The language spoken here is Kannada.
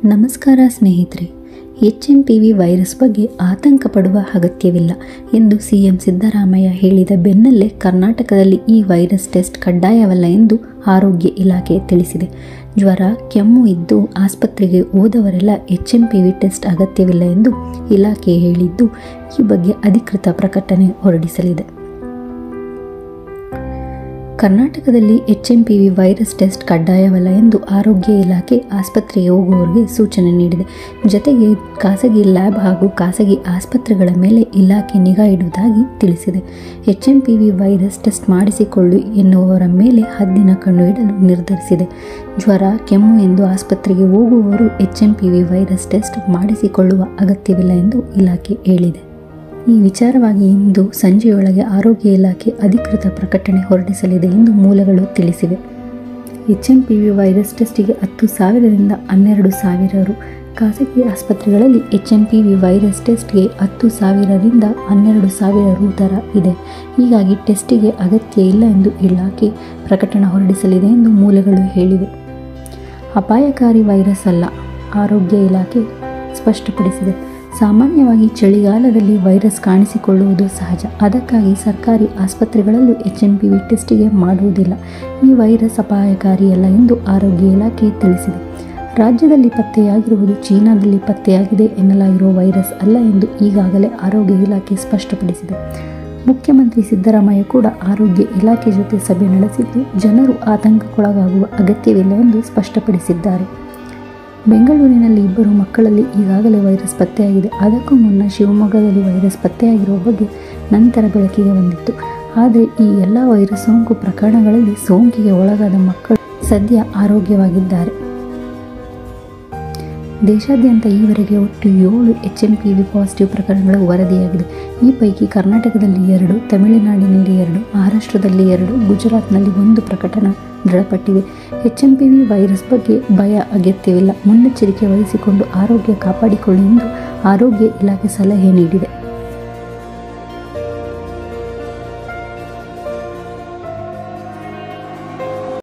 ನಮಸ್ಕಾರ ಸ್ನೇಹಿತರೆ. HMPV ವೈರಸ್ ಬಗ್ಗೆ ಆತಂಕ ಪಡುವ ಅಗತ್ಯವಿಲ್ಲ ಎಂದು ಸಿಎಂ ಸಿದ್ದರಾಮಯ್ಯ ಹೇಳಿದ ಬೆನ್ನಲ್ಲೇ ಕರ್ನಾಟಕದಲ್ಲಿ ಈ ವೈರಸ್ ಟೆಸ್ಟ್ ಕಡ್ಡಾಯವಲ್ಲ ಎಂದು ಆರೋಗ್ಯ ಇಲಾಖೆ ತಿಳಿಸಿದೆ. ಜ್ವರ, ಕೆಮ್ಮು ಇದ್ದು ಆಸ್ಪತ್ರೆಗೆ ಹೋದವರೆಲ್ಲ HMPV ಟೆಸ್ಟ್ ಅಗತ್ಯವಿಲ್ಲ ಎಂದು ಇಲಾಖೆ ಹೇಳಿದ್ದು, ಈ ಬಗ್ಗೆ ಅಧಿಕೃತ ಪ್ರಕಟಣೆ ಹೊರಡಿಸಲಿದೆ. ಕರ್ನಾಟಕದಲ್ಲಿ HMPV ವೈರಸ್ ಟೆಸ್ಟ್ ಕಡ್ಡಾಯವಲ್ಲ ಎಂದು ಆರೋಗ್ಯ ಇಲಾಖೆ ಆಸ್ಪತ್ರೆಗೆ ಹೋಗುವವರಿಗೆ ಸೂಚನೆ ನೀಡಿದೆ. ಜೊತೆಗೆ ಖಾಸಗಿ ಲ್ಯಾಬ್ ಹಾಗೂ ಖಾಸಗಿ ಆಸ್ಪತ್ರೆಗಳ ಮೇಲೆ ಇಲಾಖೆ ನಿಗಾ ಇಡುವುದಾಗಿ ತಿಳಿಸಿದೆ. HMPV ವೈರಸ್ ಟೆಸ್ಟ್ ಮಾಡಿಸಿಕೊಳ್ಳಿ ಎನ್ನುವವರ ಮೇಲೆ ಹದ್ದಿನ ಕಣ್ಣು ಇಡಲು ನಿರ್ಧರಿಸಿದೆ. ಜ್ವರ, ಕೆಮ್ಮು ಎಂದು ಆಸ್ಪತ್ರೆಗೆ ಹೋಗುವವರು HMPV ವೈರಸ್ ಟೆಸ್ಟ್ ಮಾಡಿಸಿಕೊಳ್ಳುವ ಅಗತ್ಯವಿಲ್ಲ ಎಂದು ಇಲಾಖೆ ಹೇಳಿದೆ. ಈ ವಿಚಾರವಾಗಿ ಇಂದು ಸಂಜೆಯೊಳಗೆ ಆರೋಗ್ಯ ಇಲಾಖೆ ಅಧಿಕೃತ ಪ್ರಕಟಣೆ ಹೊರಡಿಸಲಿದೆ ಎಂದು ಮೂಲಗಳು ತಿಳಿಸಿವೆ. HMPV ವೈರಸ್ ಟೆಸ್ಟಿಗೆ 10,000ರಿಂದ 12,000 ರು. ಖಾಸಗಿ ಆಸ್ಪತ್ರೆಗಳಲ್ಲಿ HMPV ವೈರಸ್ ಟೆಸ್ಟ್ಗೆ 10,000ರಿಂದ 12,000 ರು ದರ ಇದೆ. ಹೀಗಾಗಿ ಟೆಸ್ಟಿಗೆ ಅಗತ್ಯ ಇಲ್ಲ ಎಂದು ಇಲಾಖೆ ಪ್ರಕಟಣೆ ಹೊರಡಿಸಲಿದೆ ಎಂದು ಮೂಲಗಳು ಹೇಳಿವೆ. ಅಪಾಯಕಾರಿ ವೈರಸ್ ಅಲ್ಲ, ಆರೋಗ್ಯ ಇಲಾಖೆ ಸ್ಪಷ್ಟಪಡಿಸಿದೆ. ಸಾಮಾನ್ಯವಾಗಿ ಚಳಿಗಾಲದಲ್ಲಿ ವೈರಸ್ ಕಾಣಿಸಿಕೊಳ್ಳುವುದು ಸಹಜ. ಅದಕ್ಕಾಗಿ ಸರ್ಕಾರಿ ಆಸ್ಪತ್ರೆಗಳಲ್ಲೂ HMPV ಟೆಸ್ಟಿಗೆ ಮಾಡುವುದಿಲ್ಲ. ಈ ವೈರಸ್ ಅಪಾಯಕಾರಿಯಲ್ಲ ಎಂದು ಆರೋಗ್ಯ ಇಲಾಖೆ ತಿಳಿಸಿದೆ. ರಾಜ್ಯದಲ್ಲಿ ಪತ್ತೆಯಾಗಿರುವುದು ಚೀನಾದಲ್ಲಿ ಪತ್ತೆಯಾಗಿದೆ ಎನ್ನಲಾಗಿರುವ ವೈರಸ್ ಅಲ್ಲ ಎಂದು ಈಗಾಗಲೇ ಆರೋಗ್ಯ ಇಲಾಖೆ ಸ್ಪಷ್ಟಪಡಿಸಿದೆ. ಮುಖ್ಯಮಂತ್ರಿ ಸಿದ್ದರಾಮಯ್ಯ ಕೂಡ ಆರೋಗ್ಯ ಇಲಾಖೆ ಜೊತೆ ಸಭೆ ನಡೆಸಿದ್ದು, ಜನರು ಆತಂಕಕ್ಕೊಳಗಾಗುವ ಅಗತ್ಯವಿಲ್ಲ ಎಂದು ಸ್ಪಷ್ಟಪಡಿಸಿದ್ದಾರೆ. ಬೆಂಗಳೂರಿನಲ್ಲಿ 2 ಮಕ್ಕಳಲ್ಲಿ ಈಗಾಗಲೇ ವೈರಸ್ ಪತ್ತೆಯಾಗಿದೆ. ಅದಕ್ಕೂ ಮುನ್ನ ಶಿವಮೊಗ್ಗದಲ್ಲಿ ವೈರಸ್ ಪತ್ತೆಯಾಗಿರುವ ಬಗ್ಗೆ ನಂತರ ಬೆಳಕಿಗೆ ಬಂದಿತ್ತು. ಆದರೆ ಈ ಎಲ್ಲ ವೈರಸ್ ಸೋಂಕು ಪ್ರಕರಣಗಳಲ್ಲಿ ಸೋಂಕಿಗೆ ಒಳಗಾದ ಮಕ್ಕಳು ಸದ್ಯ ಆರೋಗ್ಯವಾಗಿದ್ದಾರೆ. ದೇಶಾದ್ಯಂತ ಈವರೆಗೆ ಒಟ್ಟು 7 HMPV ಪಾಸಿಟಿವ್ ಪ್ರಕರಣಗಳು ವರದಿಯಾಗಿದೆ. ಈ ಪೈಕಿ ಕರ್ನಾಟಕದಲ್ಲಿ 2, ತಮಿಳುನಾಡಿನಲ್ಲಿ 2, ಮಹಾರಾಷ್ಟ್ರದಲ್ಲಿ 2, ಗುಜರಾತ್ನಲ್ಲಿ 1 ಪ್ರಕರಣ ದೃಢಪಟ್ಟಿವೆ. HMPV ವೈರಸ್ ಬಗ್ಗೆ ಭಯ ಅಗತ್ಯವಿಲ್ಲ, ಮುನ್ನೆಚ್ಚರಿಕೆ ವಹಿಸಿಕೊಂಡು ಆರೋಗ್ಯ ಕಾಪಾಡಿಕೊಳ್ಳಿ ಎಂದು ಆರೋಗ್ಯ ಇಲಾಖೆ ಸಲಹೆ ನೀಡಿದೆ.